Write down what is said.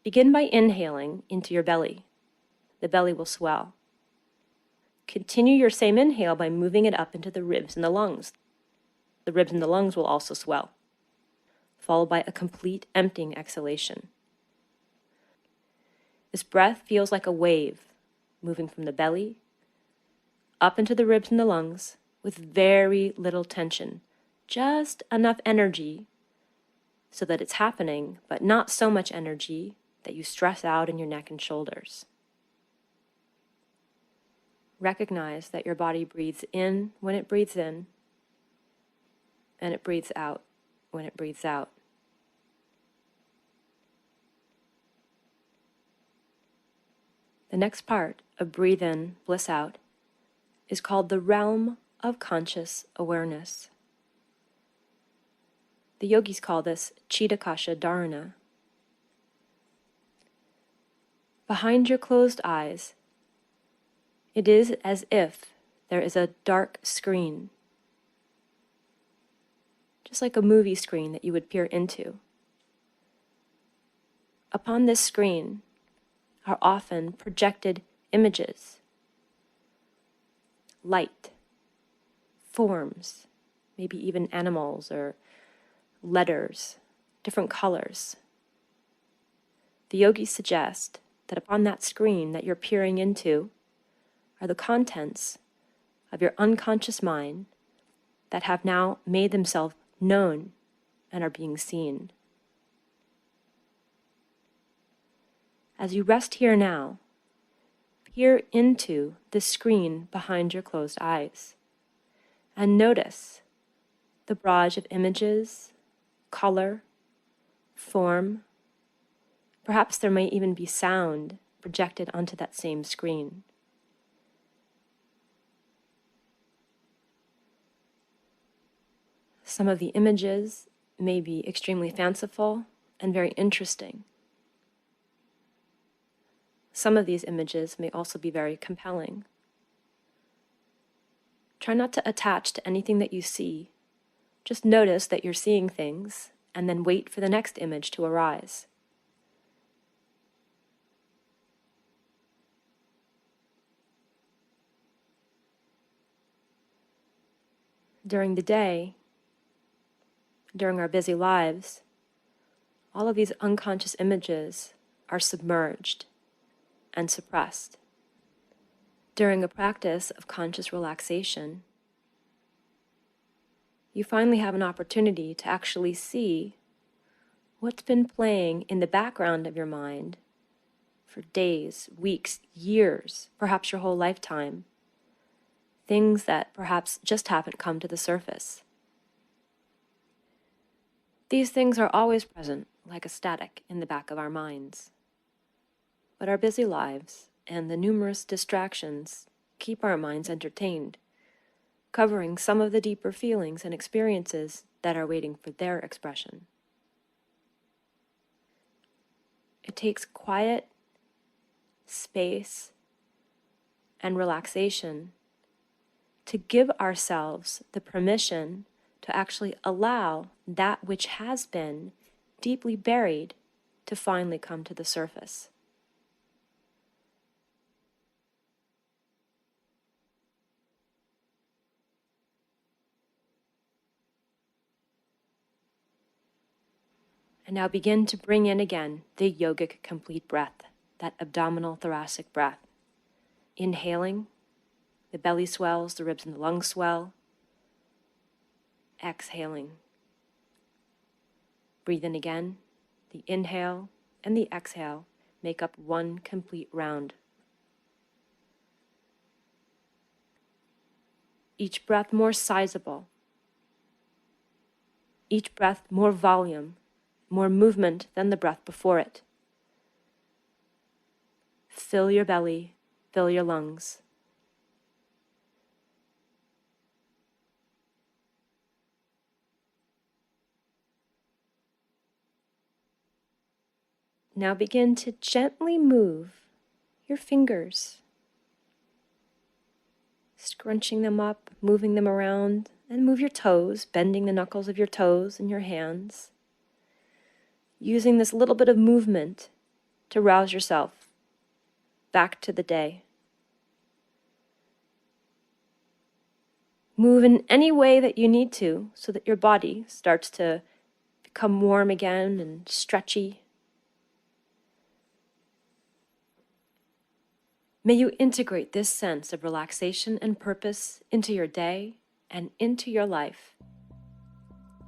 Begin by inhaling into your belly. The belly will swell. Continue your same inhale by moving it up into the ribs and the lungs. The ribs and the lungs will also swell, followed by a complete emptying exhalation. This breath feels like a wave moving from the belly up into the ribs and the lungs with very little tension, just enough energy so that it's happening, but not so much energy that you stress out in your neck and shoulders. Recognize that your body breathes in when it breathes in, and it breathes out when it breathes out. The next part of Breathe In, Bliss Out is called the realm of conscious awareness. The yogis call this Chitakasha Dharana. Behind your closed eyes, it is as if there is a dark screen, just like a movie screen that you would peer into. Upon this screen are often projected images, light, forms, maybe even animals or letters, different colors. The yogis suggest that upon that screen that you're peering into are the contents of your unconscious mind that have now made themselves known and are being seen. As you rest here now, peer into the screen behind your closed eyes and notice the barrage of images, color, form. Perhaps there might even be sound projected onto that same screen. Some of the images may be extremely fanciful and very interesting. Some of these images may also be very compelling. Try not to attach to anything that you see. Just notice that you're seeing things and then wait for the next image to arise. During the day, during our busy lives, all of these unconscious images are submerged and suppressed. During a practice of conscious relaxation, you finally have an opportunity to actually see what's been playing in the background of your mind for days, weeks, years, perhaps your whole lifetime. Things that perhaps just haven't come to the surface. These things are always present, like a static in the back of our minds. But our busy lives and the numerous distractions keep our minds entertained, covering some of the deeper feelings and experiences that are waiting for their expression. It takes quiet, space, and relaxation to give ourselves the permission to actually allow that which has been deeply buried to finally come to the surface. And now begin to bring in again the yogic complete breath, that abdominal thoracic breath. Inhaling, the belly swells, the ribs and the lungs swell. Exhaling. Breathe in again. The inhale and the exhale make up one complete round. Each breath more sizable. Each breath more volume, more movement than the breath before it. Fill your belly, fill your lungs. Now begin to gently move your fingers, scrunching them up, moving them around, and move your toes, bending the knuckles of your toes and your hands. Using this little bit of movement to rouse yourself back to the day. Move in any way that you need to so that your body starts to become warm again and stretchy. May you integrate this sense of relaxation and purpose into your day and into your life